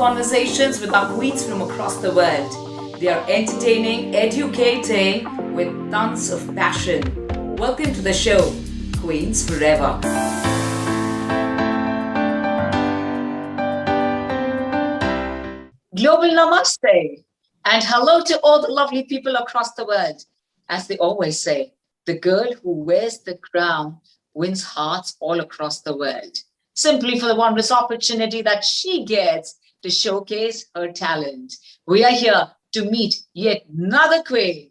conversations with our queens from across the world. They are entertaining, educating with tons of passion. Welcome to the show, Queens Forever. Global Namaste and hello to all the lovely people across the world. As they always say, the girl who wears the crown wins hearts all across the world, simply for the wondrous opportunity that she gets to showcase her talent. We are here to meet yet another queen.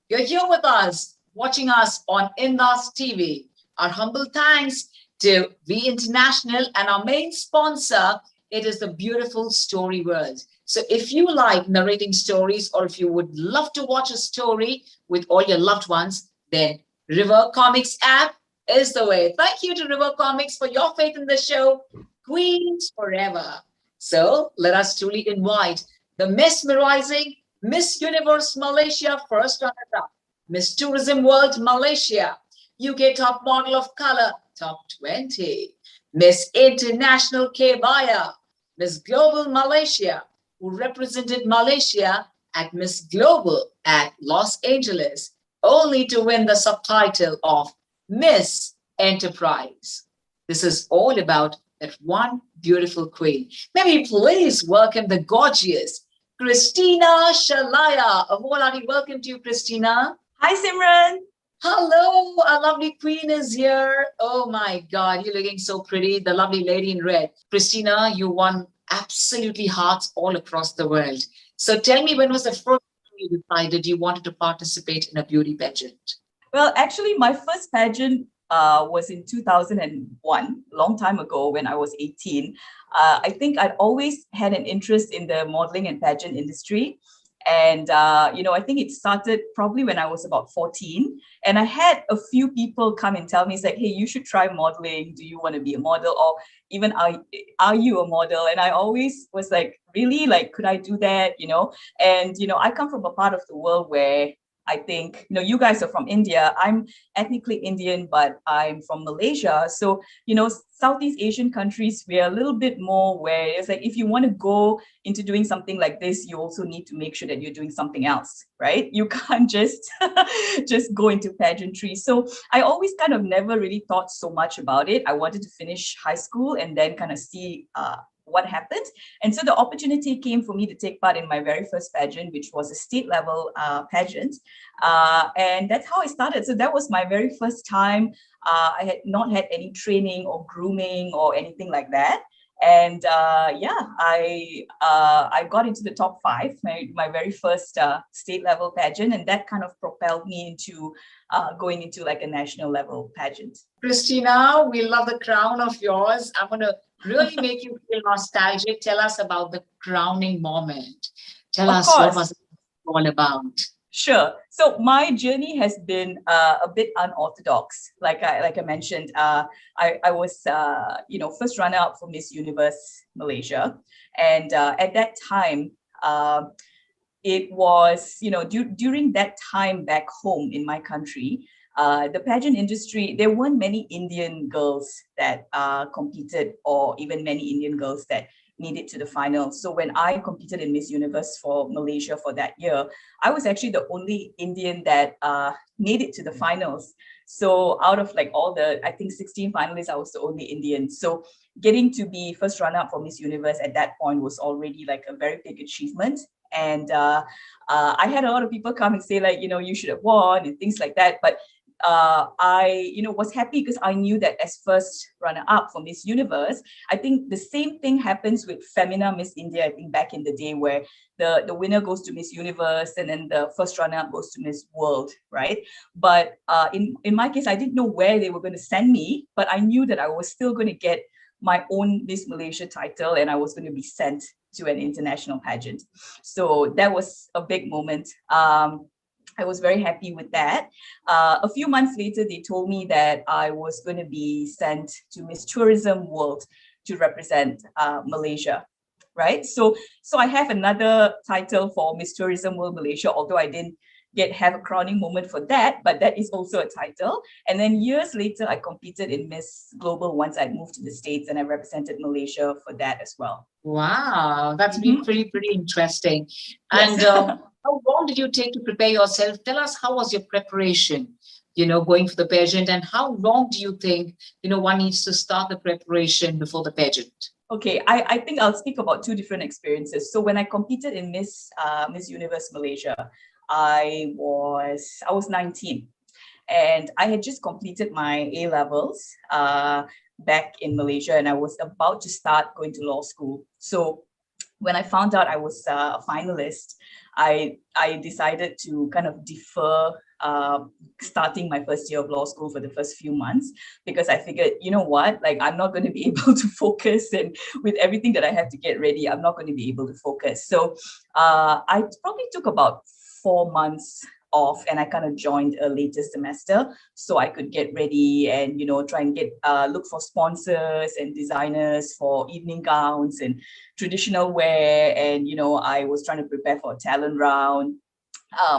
You're here with us, watching us on Indus TV. Our humble thanks to V International and our main sponsor, it is the beautiful Story World. So if you like narrating stories or if you would love to watch a story with all your loved ones, then River Comics app is the way. Thank you to River Comics for your faith in the show, Queens Forever. So let us truly invite the mesmerizing Miss Universe Malaysia first runner-up, Miss Tourism World Malaysia, UK Top Model of Color, Top 20, Miss International Kebaya, Miss Global Malaysia, who represented Malaysia at Miss Global at Los Angeles, only to win the subtitle of Miss Enterprise. This is all about that one beautiful queen. May we please welcome the gorgeous Christina Chelliah. A wholehearty welcome to you, Christina. Hi, Simran. Hello, our lovely queen is here. Oh my God, you're looking so pretty. The lovely lady in red. Christina, you won absolutely hearts all across the world. So tell me, when was the first time you decided you wanted to participate in a beauty pageant? Well, actually, my first pageant was in 2001, a long time ago when I was 18. I think I'd always had an interest in the modeling and pageant industry. And, I think it started probably when I was about 14. And I had a few people come and tell me, it's like, hey, you should try modeling. Do you want to be a model? Or even, are you a model? And I always was like, really? Like, could I do that? And, I come from a part of the world where I think, you guys are from India. I'm ethnically Indian, but I'm from Malaysia. So, Southeast Asian countries, we're a little bit more where it's like, if you want to go into doing something like this, you also need to make sure that you're doing something else, right? You can't just, just go into pageantry. So I always kind of never really thought so much about it. I wanted to finish high school and then kind of see what happened. And so the opportunity came for me to take part in my very first pageant, which was a state level pageant. And that's how I started. So that was my very first time. I had not had any training or grooming or anything like that. And I got into the top 5, my very first state level pageant. And that kind of propelled me into going into like a national level pageant. Christina, we love the crown of yours. I'm going to really make you feel nostalgic. Tell us about the crowning moment. Tell us what was it all about. Sure. So my journey has been a bit unorthodox. Like I mentioned, I was first runner up for Miss Universe Malaysia, and at that time, it was during that time back home in my country. The pageant industry, there weren't many Indian girls that competed, or even many Indian girls that made it to the final. So when I competed in Miss Universe for Malaysia for that year, I was actually the only Indian that made it to the finals. So out of like all the, I think 16 finalists, I was the only Indian. So getting to be first runner-up for Miss Universe at that point was already like a very big achievement. And I had a lot of people come and say like, you should have won and things like that. But I was happy because I knew that as first runner-up for Miss Universe, I think the same thing happens with Femina Miss India, I think back in the day, where the winner goes to Miss Universe and then the first runner-up goes to Miss World, right? But in my case, I didn't know where they were going to send me, but I knew that I was still going to get my own Miss Malaysia title and I was going to be sent to an international pageant. So that was a big moment. I was very happy with that. A few months later, they told me that I was going to be sent to Miss Tourism World to represent Malaysia, right? So I have another title for Miss Tourism World Malaysia, although I didn't have a crowning moment for that, but that is also a title. And then years later, I competed in Miss Global once I moved to the States, and I represented Malaysia for that as well. Wow, that's been pretty interesting. Yes. And how long did you take to prepare yourself? Tell us, how was your preparation, going for the pageant, and how long do you think, one needs to start the preparation before the pageant? Okay, I think I'll speak about two different experiences. So when I competed in Miss Universe Malaysia, I was 19, and I had just completed my A levels back in Malaysia, and I was about to start going to law school. So when I found out I was a finalist, I decided to kind of defer starting my first year of law school for the first few months, because I figured, you know what, like, I'm not going to be able to focus, and with everything that I have to get ready, I'm not going to be able to focus. So I probably took about 4 months off, and I kind of joined a later semester so I could get ready and try and get look for sponsors and designers for evening gowns and traditional wear, and I was trying to prepare for a talent round.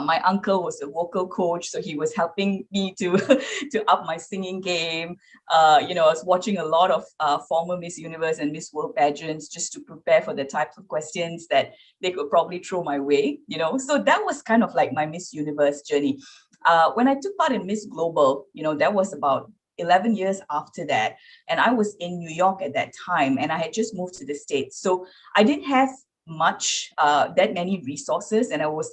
My uncle was a vocal coach, so he was helping me to up my singing game. I was watching a lot of former Miss Universe and Miss World pageants just to prepare for the types of questions that they could probably throw my way. So that was kind of like my Miss Universe journey. When I took part in Miss Global, that was about 11 years after that, and I was in New York at that time, and I had just moved to the States, so I didn't have much that many resources, and I was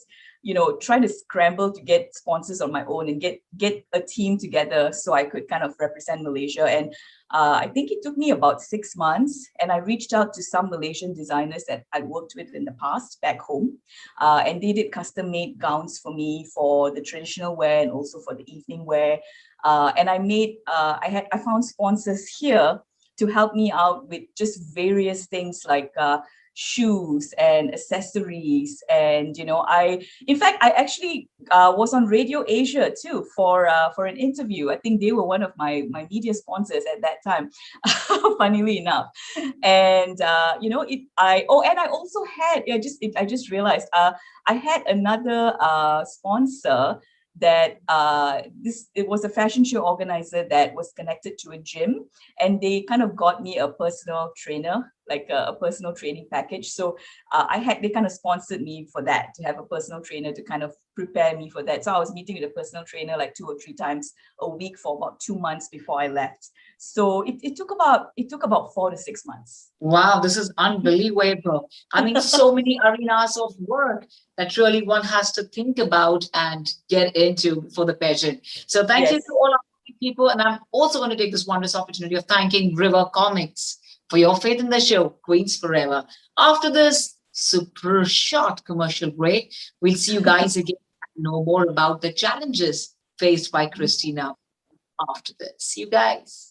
trying to scramble to get sponsors on my own and get a team together so I could kind of represent Malaysia. And I think it took me about 6 months, and I reached out to some Malaysian designers that I worked with in the past back home, and they did custom made gowns for me for the traditional wear and also for the evening wear. And I found sponsors here to help me out with just various things like shoes and accessories, and I actually was on Radio Asia too for an interview. I think they were one of my media sponsors at that time, funnily enough. And I also had I just realized I had another sponsor that it was a fashion show organizer that was connected to a gym, and they kind of got me a personal trainer, like a personal training package. So they kind of sponsored me for that, to have a personal trainer to kind of prepare me for that. So I was meeting with a personal trainer like 2 or 3 times a week for about 2 months before I left. So it took about 4 to 6 months. Wow, this is unbelievable. I mean, so many arenas of work that really one has to think about and get into for the pageant. So thank you to all our people. And I'm also going to take this wondrous opportunity of thanking River Comics for your faith in the show, Queens Forever. After this super short commercial break, we'll see you guys again and know more about the challenges faced by Christina after this. See you guys.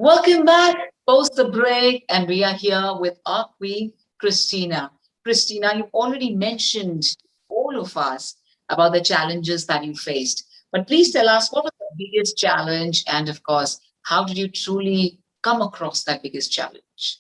Welcome back post the break, and we are here with our queen, Christina. Christina, you've already mentioned all of us about the challenges that you faced. But please tell us, what was the biggest challenge? And of course, how did you truly come across that biggest challenge?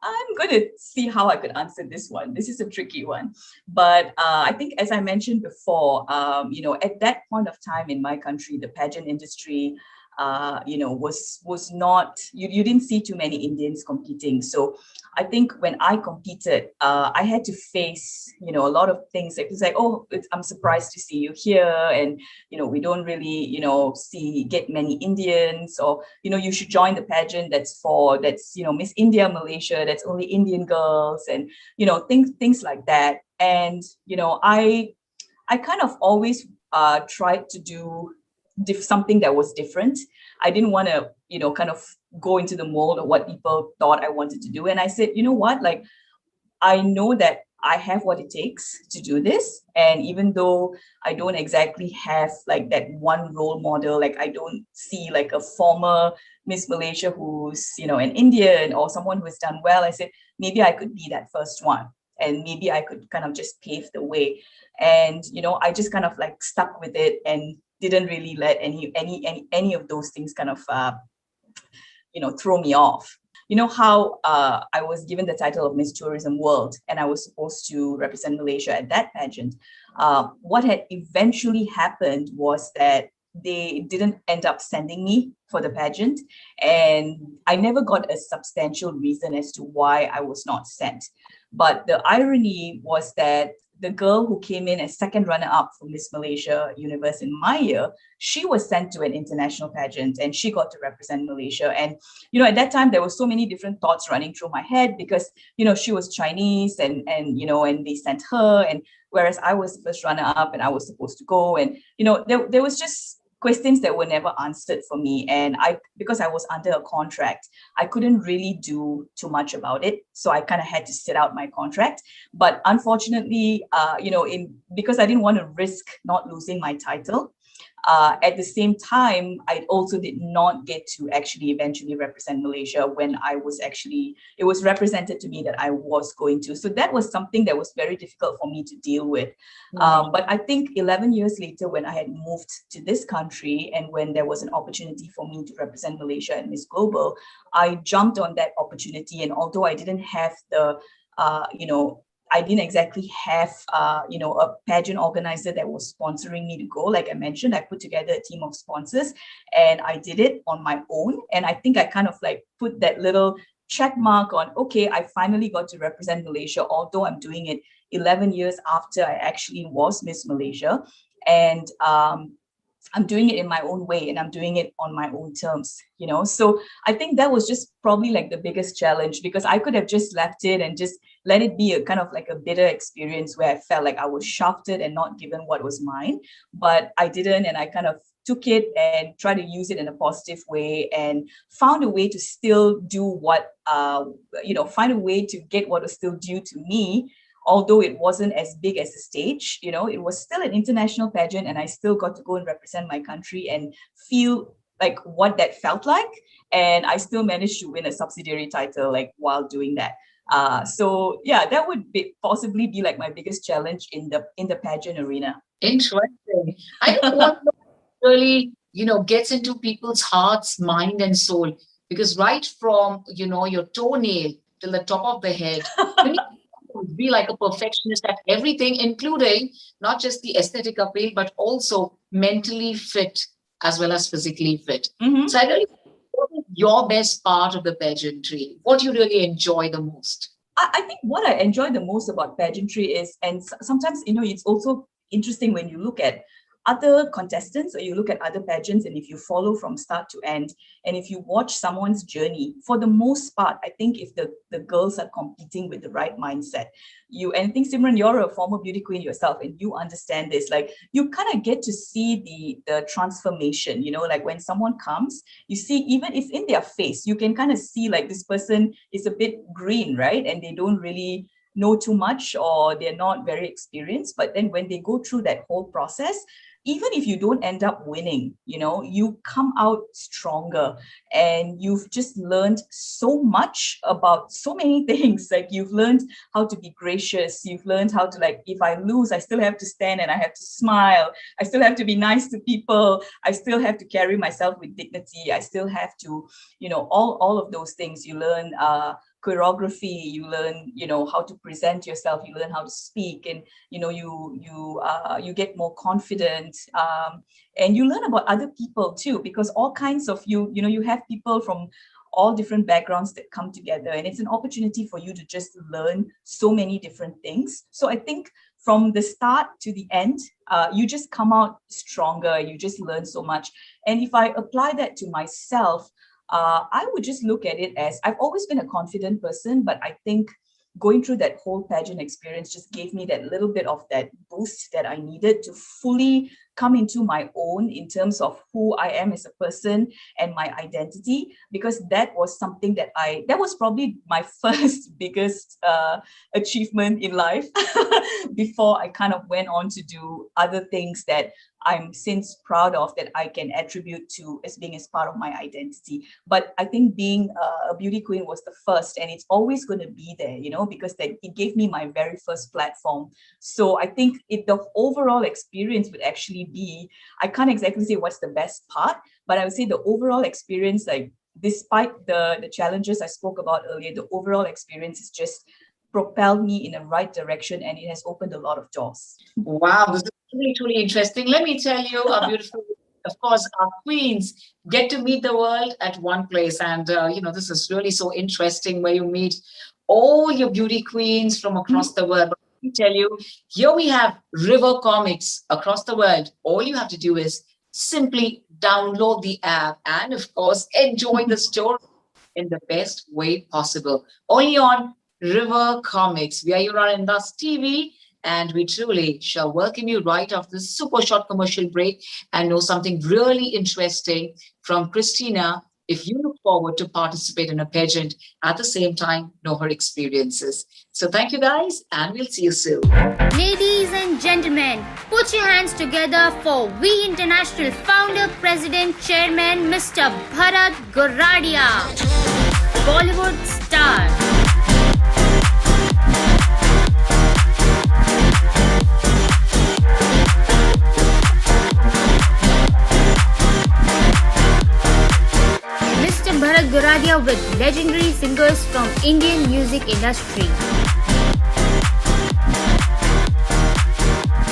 I'm going to see how I could answer this one. This is a tricky one. But I think, as I mentioned before, at that point of time in my country, the pageant industry, was not, you didn't see too many Indians competing. So I think when I competed, I had to face, a lot of things. Like, it's like, oh, I'm surprised to see you here. And, we don't really, get many Indians, or, you should join the pageant that's Miss India, Malaysia, that's only Indian girls, and, things like that. And, I kind of always tried to do something that was different. I didn't want to, kind of go into the mold of what people thought I wanted to do. And I said, you know what, like, I know that I have what it takes to do this. And even though I don't exactly have like that one role model, like I don't see like a former Miss Malaysia who's, an Indian or someone who has done well, I said, maybe I could be that first one. And maybe I could kind of just pave the way. And, I just kind of like stuck with it and didn't really let any of those things kind of, throw me off. You know how I was given the title of Miss Tourism World, and I was supposed to represent Malaysia at that pageant. What had eventually happened was that they didn't end up sending me for the pageant, and I never got a substantial reason as to why I was not sent. But the irony was that the girl who came in as second runner-up for Miss Malaysia Universe in my year, she was sent to an international pageant and she got to represent Malaysia. And, at that time, there were so many different thoughts running through my head because, she was Chinese and they sent her. And whereas I was the first runner-up and I was supposed to go. And, there was just questions that were never answered for me. And because I was under a contract, I couldn't really do too much about it. So I kind of had to sit out my contract. But unfortunately, because I didn't want to risk not losing my title, at the same time, I also did not get to actually eventually represent Malaysia when it was represented to me that I was going to. So that was something that was very difficult for me to deal with. But I think 11 years later, when I had moved to this country and when there was an opportunity for me to represent Malaysia at Miss Global, I jumped on that opportunity. And although I didn't have I didn't exactly have, a pageant organizer that was sponsoring me to go. Like I mentioned, I put together a team of sponsors and I did it on my own. And I think I kind of like put that little check mark on, okay, I finally got to represent Malaysia, although I'm doing it 11 years after I actually was Miss Malaysia. And I'm doing it in my own way and I'm doing it on my own terms, So I think that was just probably like the biggest challenge, because I could have just left it and just let it be a kind of like a bitter experience where I felt like I was shafted and not given what was mine. But I didn't, and I kind of took it and tried to use it in a positive way and found a way to still do find a way to get what was still due to me. Although it wasn't as big as the stage, it was still an international pageant and I still got to go and represent my country and feel like what that felt like. And I still managed to win a subsidiary title like while doing that. So yeah, that would possibly be like my biggest challenge in the pageant arena. Interesting. I don't want to really, gets into people's hearts, mind, and soul, because right from, your toenail till the top of the head, you need to be like a perfectionist at everything, including not just the aesthetic appeal, but also mentally fit as well as physically fit. Mm-hmm. So I really, what is your best part of the pageantry? What do you really enjoy the most? I think what I enjoy the most about pageantry is, and sometimes, it's also interesting when you look at other contestants or you look at other pageants, and if you follow from start to end, and if you watch someone's journey, for the most part, I think if the girls are competing with the right mindset, and I think, Simran, you're a former beauty queen yourself, and you understand this, like you kind of get to see the transformation, like when someone comes, you see, even if in their face, you can kind of see like this person is a bit green, right? And they don't really know too much or they're not very experienced. But then when they go through that whole process, even if you don't end up winning, you come out stronger, and you've just learned so much about so many things. Like, you've learned how to be gracious. You've learned how to, like, if I lose, I still have to stand and I have to smile. I still have to be nice to people. I still have to carry myself with dignity. I still have to, all of those things. You learn choreography, you learn, how to present yourself, you learn how to speak, and you get more confident, and you learn about other people too, because all kinds of you have people from all different backgrounds that come together, and it's an opportunity for you to just learn so many different things. So I think from the start to the end, you just come out stronger. You just learn so much. And if I apply that to myself, I would just look at it as, I've always been a confident person, but I think going through that whole pageant experience just gave me that little bit of that boost that I needed to fully come into my own in terms of who I am as a person and my identity, because that was something that was probably my first biggest achievement in life before I kind of went on to do other things that I'm since proud of, that I can attribute to as being as part of my identity. But I think being a beauty queen was the first, and it's always going to be there, because it gave me my very first platform. So I think the overall experience would actually be, I can't exactly say what's the best part, but I would say the overall experience, like, despite the challenges I spoke about earlier, the overall experience is just propelled me in the right direction, and it has opened a lot of doors. Wow, this is really, truly interesting. Let me tell you, our beautiful, of course, our queens get to meet the world at one place. And, this is really so interesting, where you meet all your beauty queens from across the world. But let me tell you, here we have River Comics across the world. All you have to do is simply download the app and, of course, enjoy the story in the best way possible. Only on River Comics. We are here on Indus TV, and we truly shall welcome you right after this super short commercial break and know something really interesting from Christina. If you look forward to participate in a pageant, at the same time, know her experiences. So thank you, guys, and we'll see you soon. Ladies and gentlemen, put your hands together for We International Founder, President, Chairman, Mr. Bharat Goradia, Bollywood star. Bharat Goradia with legendary singers from Indian music industry.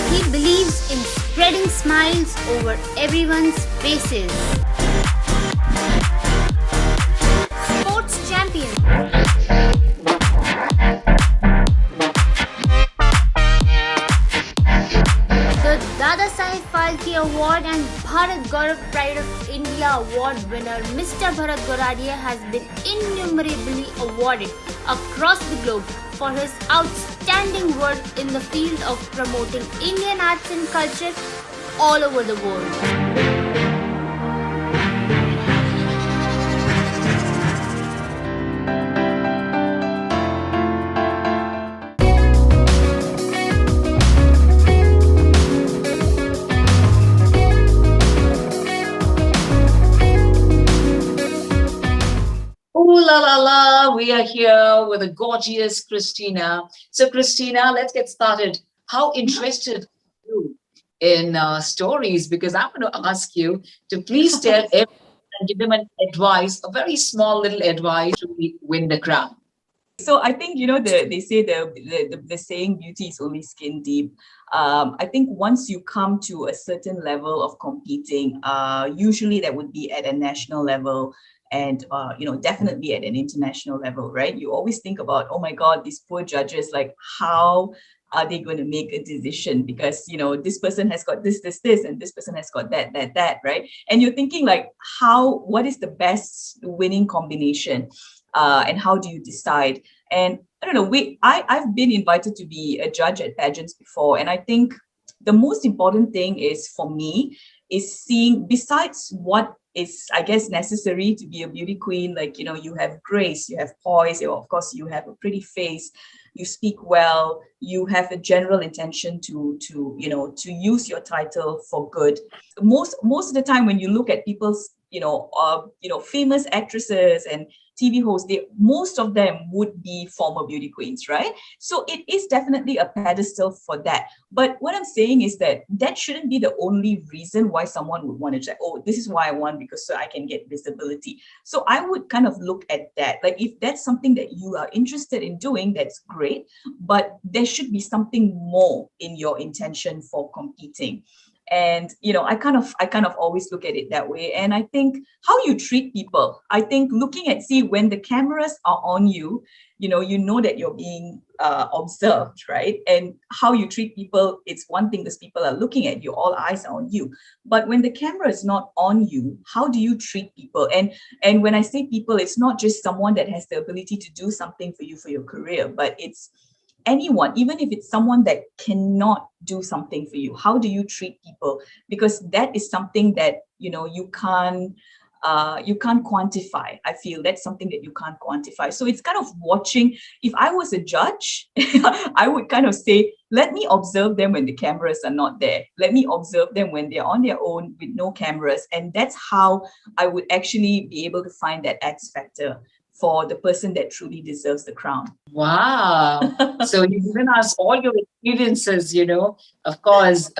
He believes in spreading smiles over everyone's faces. Sports champion. The Dada Saheb Phalke Award and Bharat Gaurav Pride of India Award winner Mr. Bharat Goradia has been innumerably awarded across the globe for his outstanding work in the field of promoting Indian arts and culture all over the world. La la la, we are here with a gorgeous Christina. So Christina, let's get started. How interested are you in stories? Because I'm going to ask you to please tell everyone and give them an advice, a very small little advice to win the crown. So I think, they say the saying, beauty is only skin deep. I think once you come to a certain level of competing, usually that would be at a national level, and definitely at an international level, right? You always think about, oh my God, these poor judges, like, how are they going to make a decision? Because this person has got this, and this person has got that, right? And you're thinking, like, what is the best winning combination, and how do you decide? And I don't know, I've been invited to be a judge at pageants before, and I think the most important thing is, for me, is seeing, besides what is, I guess, necessary to be a beauty queen. Like, you know, you have grace, you have poise, of course, you have a pretty face, you speak well, you have a general intention to use your title for good. Most of the time when you look at people's, famous actresses and TV hosts, most of them would be former beauty queens, right? So it is definitely a pedestal for that. But what I'm saying is that shouldn't be the only reason why someone would want to say, oh, this is why I want, because so I can get visibility. So I would kind of look at that. Like, if that's something that you are interested in doing, that's great. But there should be something more in your intention for competing. And, I kind of always look at it that way. And I think how you treat people, I think looking at, when the cameras are on you, you know that you're being observed, right? And how you treat people, it's one thing because people are looking at you, all eyes are on you. But when the camera is not on you, how do you treat people? And when I say people, it's not just someone that has the ability to do something for you for your career, but it's anyone, even if it's someone that cannot do something for you. How do you treat people? Because that is something that you can't quantify. I feel that's something that you can't quantify. So it's kind of watching. If I was a judge, I would kind of say, let me observe them when the cameras are not there. Let me observe them when they're on their own with no cameras. And that's how I would actually be able to find that X factor for the person that truly deserves the crown. Wow. So you've given us all your experiences, of course,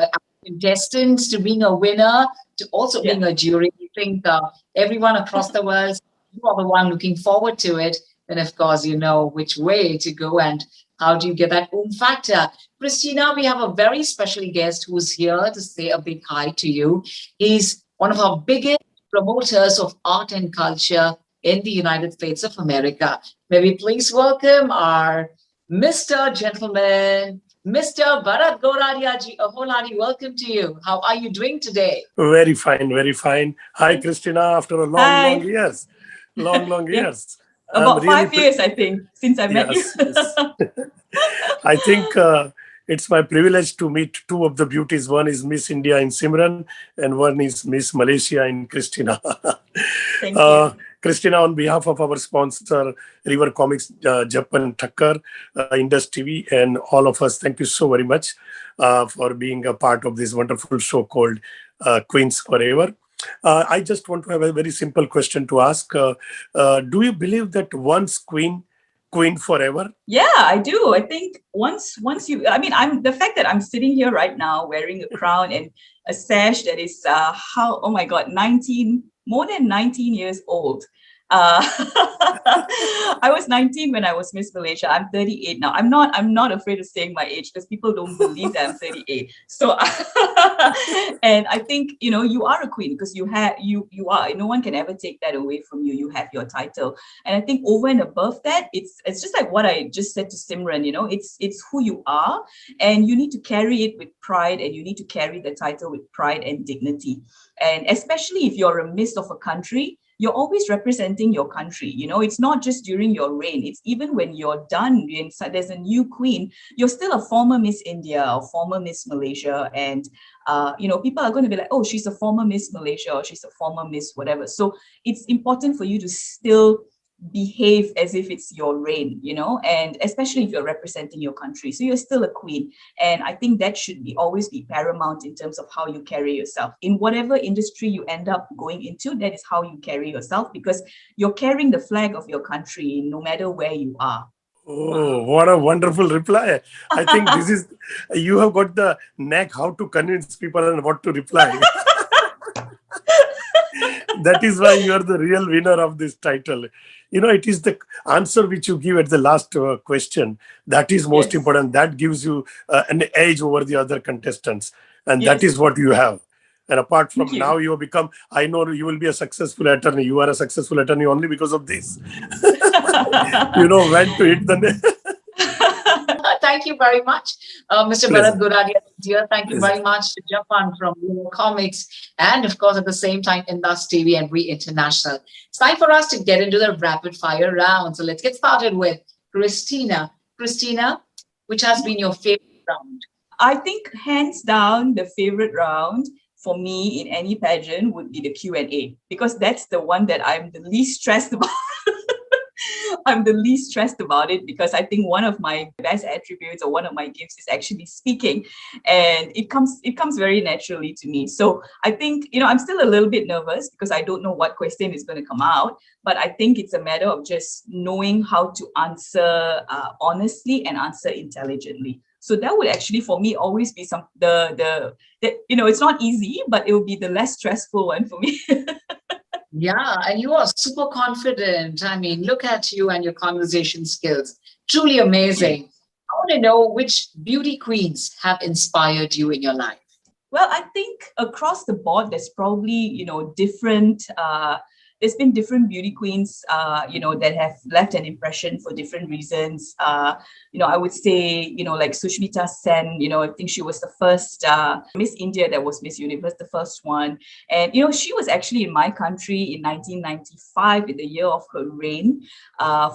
contestants to being a winner, to also being a jury. I think everyone across the world, you are the one looking forward to it. And of course, you know which way to go and how do you get that factor. Christina, we have a very special guest who's here to say a big hi to you. He's one of our biggest promoters of art and culture in the United States of America. May we please welcome our Mr. Gentleman, Mr. Bharat Goradia ji. Aholani, welcome to you. How are you doing today? Very fine, very fine. Hi, Christina, after a long years. Long years. About really 5 years, I think, since I met you. Yes. I think it's my privilege to meet two of the beauties. One is Miss India in Simran, and one is Miss Malaysia in Christina. Thank you. Christina, on behalf of our sponsor, River Comics, Japan Thakkar, Indus TV, and all of us, thank you so very much for being a part of this wonderful show called Queens Forever. I just want to have a very simple question to ask. Do you believe that once queen forever? Yeah, I do. I think once you, I'm the fact that I'm sitting here right now wearing a crown and a sash that is more than 19 years old. I was 19 when I was Miss Malaysia. I'm 38 now. I'm not afraid of saying my age because people don't believe that I'm 38. So, and I think you are a queen because you are. No one can ever take that away from you. You have your title, and I think over and above that, it's just like what I just said to Simran. It's who you are, and you need to carry it with pride, and you need to carry the title with pride and dignity. And especially if you're a miss of a country, you're always representing your country. It's not just during your reign. It's even when you're done, there's a new queen, you're still a former Miss India or former Miss Malaysia. And, people are going to be like, oh, she's a former Miss Malaysia or she's a former Miss whatever. So it's important for you to still behave as if it's your reign, and especially if you're representing your country. So you're still a queen. And I think that should always be paramount in terms of how you carry yourself. In whatever industry you end up going into, that is how you carry yourself because you're carrying the flag of your country no matter where you are. Oh, what a wonderful reply. I think you have got the knack how to convince people and what to reply. That is why you are the real winner of this title. It is the answer which you give at the last question. That is most important. That gives you an edge over the other contestants. And that is what you have. And apart from now, you have become, I know you will be a successful attorney. You are a successful attorney only because of this. When to hit the net. Thank you very much, Mr. Bharat Goradia. Dear, thank you very much to Japan from River Comics and, of course, at the same time, Indus TV and We International. It's time for us to get into the rapid fire round. So let's get started with Christina. Christina, which has been your favorite round? I think hands down, the favorite round for me in any pageant would be the Q&A, because that's the one that I'm the least stressed about. I'm the least stressed about it, because I think one of my best attributes or one of my gifts is actually speaking, and it comes very naturally to me. So I think, I'm still a little bit nervous because I don't know what question is going to come out, but I think it's a matter of just knowing how to answer honestly and answer intelligently. So that would actually, for me, always be it's not easy, but it will be the less stressful one for me. Yeah, and you are super confident. I mean, look at you and your conversation skills. Truly amazing. I want to know which beauty queens have inspired you in your life. Well, I think across the board, there's probably, different, there's been different beauty queens, that have left an impression for different reasons. I would say, like Sushmita Sen, I think she was the first Miss India that was Miss Universe, the first one. And, she was actually in my country in 1995, in the year of her reign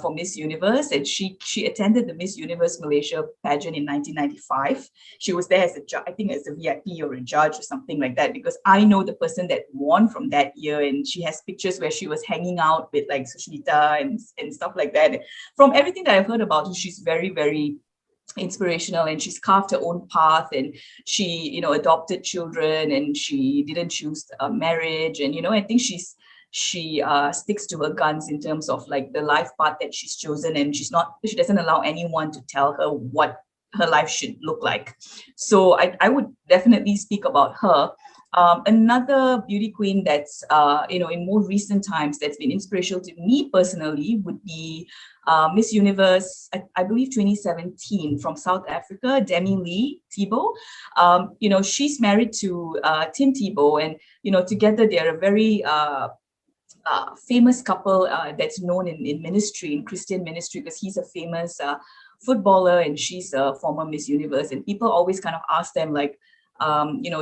for Miss Universe. And she attended the Miss Universe Malaysia pageant in 1995. She was there as I think as a VIP or a judge or something like that, because I know the person that won from that year, and she has pictures where she was hanging out with like Sushmita and stuff like that. From everything that I've heard about her, she's very, very inspirational, and she's carved her own path, and she, adopted children, and she didn't choose marriage. And, I think she sticks to her guns in terms of like the life path that she's chosen, and she doesn't allow anyone to tell her what her life should look like. So I would definitely speak about her. Another beauty queen that's, in more recent times that's been inspirational to me personally would be Miss Universe, I believe 2017 from South Africa, Demi Lee Thibault. She's married to Tim Thibault, and, together they're a very famous couple that's known in ministry, in Christian ministry, because he's a famous footballer and she's a former Miss Universe. And people always kind of ask them like,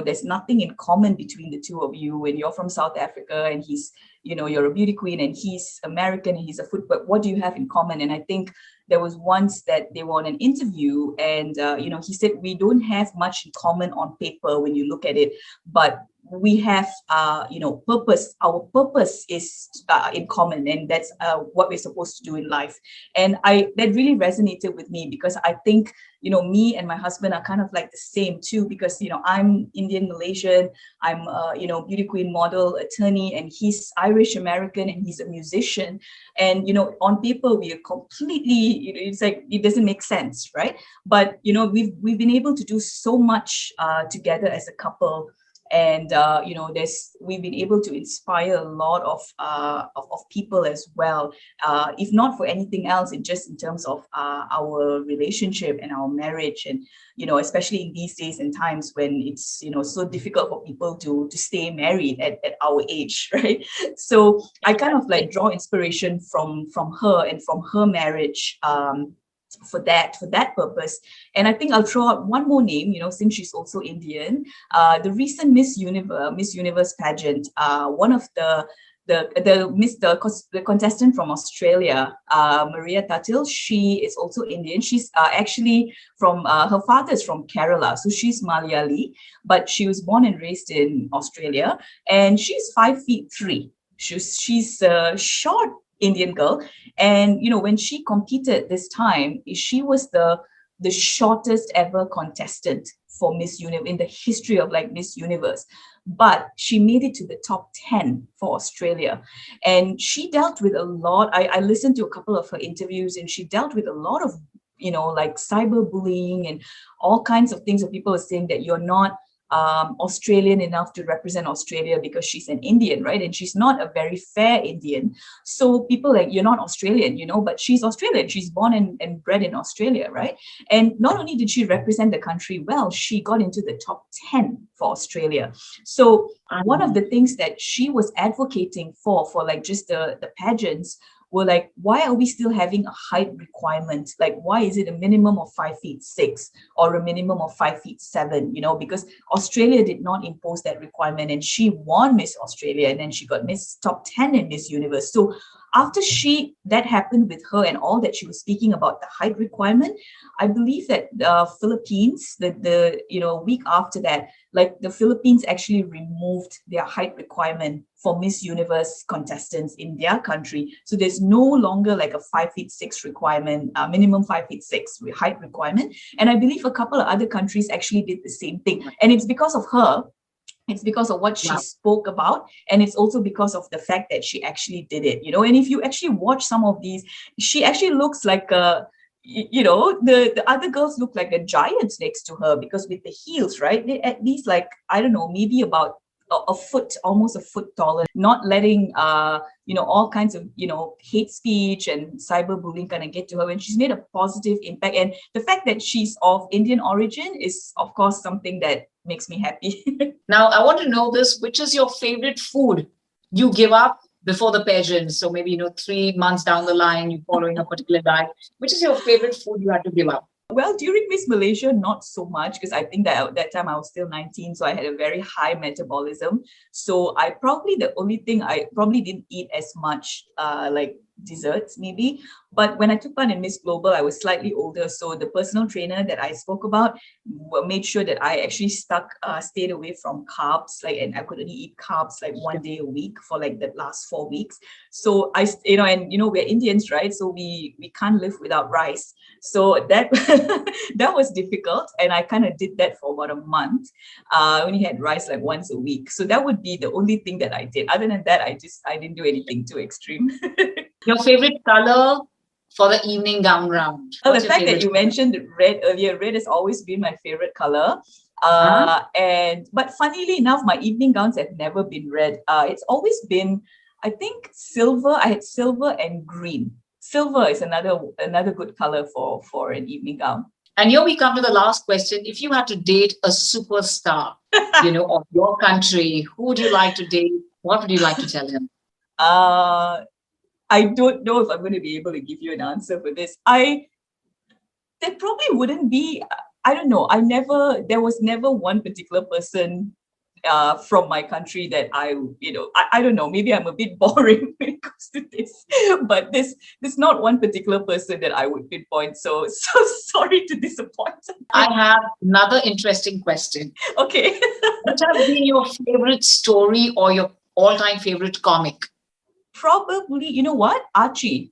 there's nothing in common between the two of you, and you're from South Africa and he's, you're a beauty queen and he's American and he's a footballer. What do you have in common? And I think there was once that they were on an interview, and, he said, we don't have much in common on paper when you look at it, but we have, purpose. Our purpose is in common, and that's what we're supposed to do in life. And that really resonated with me, because I think, me and my husband are kind of like the same too, because, I'm Indian Malaysian, I'm beauty queen, model, attorney, and he's Irish American and he's a musician. And, on paper, we are completely, it's like, it doesn't make sense, right? But, we've been able to do so much together as a couple. And we've been able to inspire a lot of people as well, if not for anything else, just in terms of our relationship and our marriage. And especially in these days and times when it's so difficult for people to stay married at our age, right? So I kind of like draw inspiration from her and from her marriage, for that purpose. And I think I'll throw out one more name, since she's also Indian. The recent Miss Universe pageant, one of the contestant from Australia, Maria Tatil, she is also Indian. She's actually from, her father is from Kerala, so she's Malayali, but she was born and raised in Australia, and she's 5'3". She's a short Indian girl. And, when she competed this time, she was the shortest ever contestant for Miss Universe in the history of like Miss Universe. But she made it to the top 10 for Australia. And she dealt with a lot. I listened to a couple of her interviews, and she dealt with a lot of, like cyberbullying and all kinds of things that people are saying that you're not Australian enough to represent Australia because she's an Indian, right? And she's not a very fair Indian. So people like, you're not Australian, but she's Australian. She's born and bred in Australia, right? And not only did she represent the country well, she got into the top 10 for Australia. So one of the things that she was advocating for like just the pageants were like, why are we still having a height requirement? Like, why is it a minimum of 5'6" or a minimum of 5'7"? Because Australia did not impose that requirement, and she won Miss Australia, and then she got Miss Top 10 in Miss Universe. So after that happened with her and all that she was speaking about the height requirement, I believe that Philippines, the week after that, like the Philippines actually removed their height requirement for Miss Universe contestants in their country. So there's no longer like a 5'6" requirement, minimum 5'6" height requirement. And I believe a couple of other countries actually did the same thing. And it's because of her. It's because of what she spoke about, and it's also because of the fact that she actually did it, And if you actually watch some of these, she actually looks like the other girls look like a giant next to her, because with the heels, right? They at least like, I don't know, maybe about a foot, almost a foot taller, not letting all kinds of hate speech and cyberbullying kind of get to her, when she's made a positive impact. And the fact that she's of Indian origin is, of course, something that makes me happy. Now, I want to know this, which is your favorite food you give up before the pageant? So maybe, 3 months down the line, you're following a particular diet. Which is your favorite food you had to give up? Well, during Miss Malaysia, not so much, because I think that at that time I was still 19, so I had a very high metabolism. So the only thing I probably didn't eat as much, like desserts maybe. But when I took part in Miss Global, I was slightly older. So the personal trainer that I spoke about made sure that I actually stayed away from carbs, and I could only eat carbs like 1 day a week for like the last 4 weeks. So we're Indians, right? So we can't live without rice. So that that was difficult. And I kind of did that for about a month. I only had rice like once a week. So that would be the only thing that I did. Other than that, I didn't do anything too extreme. Your favorite color for the evening gown round? Well, the fact that you mentioned red earlier, red has always been my favorite color. But funnily enough, my evening gowns have never been red. It's always been, I think, silver. I had silver and green. Silver is another good color for an evening gown. And here we come to the last question. If you had to date a superstar, of your country, who would you like to date? What would you like to tell him? I don't know if I'm going to be able to give you an answer for this. There probably wouldn't be, I don't know. There was never one particular person from my country that I don't know, maybe I'm a bit boring when it comes to this, but there's not one particular person that I would pinpoint. So sorry to disappoint. I have another interesting question. Okay. What has been your favorite story or your all-time favorite comic? Probably, you know what? Archie.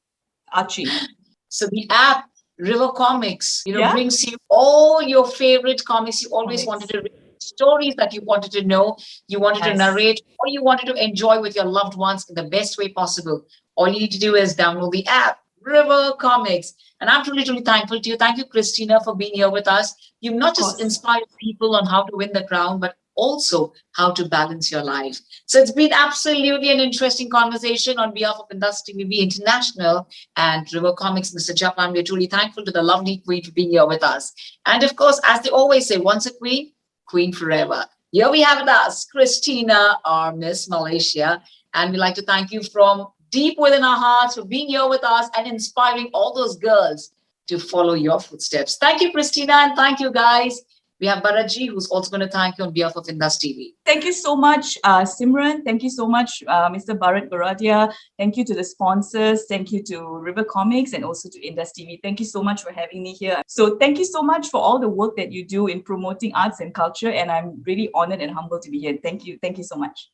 So the app River Comics, brings you all your favorite comics you always wanted to read, stories that you wanted to know, you wanted to narrate, or you wanted to enjoy with your loved ones in the best way possible. All you need to do is download the app River Comics. And I'm truly, truly thankful to you. Thank you, Christina, for being here with us. You've not just inspired people on how to win the crown, but also how to balance your life. So it's been absolutely an interesting conversation on behalf of Indus TV International and River Comics, Mr. Japan. We're truly thankful to the lovely queen for being here with us. And of course, as they always say, once a queen, queen forever. Here we have with us Christina, our Miss Malaysia. And we'd like to thank you from deep within our hearts for being here with us and inspiring all those girls to follow your footsteps. Thank you, Christina, and thank you, guys. We have Bharatji, who's also going to thank you on behalf of Indus TV. Thank you so much, Simran. Thank you so much, Mr. Bharat Goradia. Thank you to the sponsors. Thank you to River Comics and also to Indus TV. Thank you so much for having me here. So thank you so much for all the work that you do in promoting arts and culture. And I'm really honored and humbled to be here. Thank you. Thank you so much.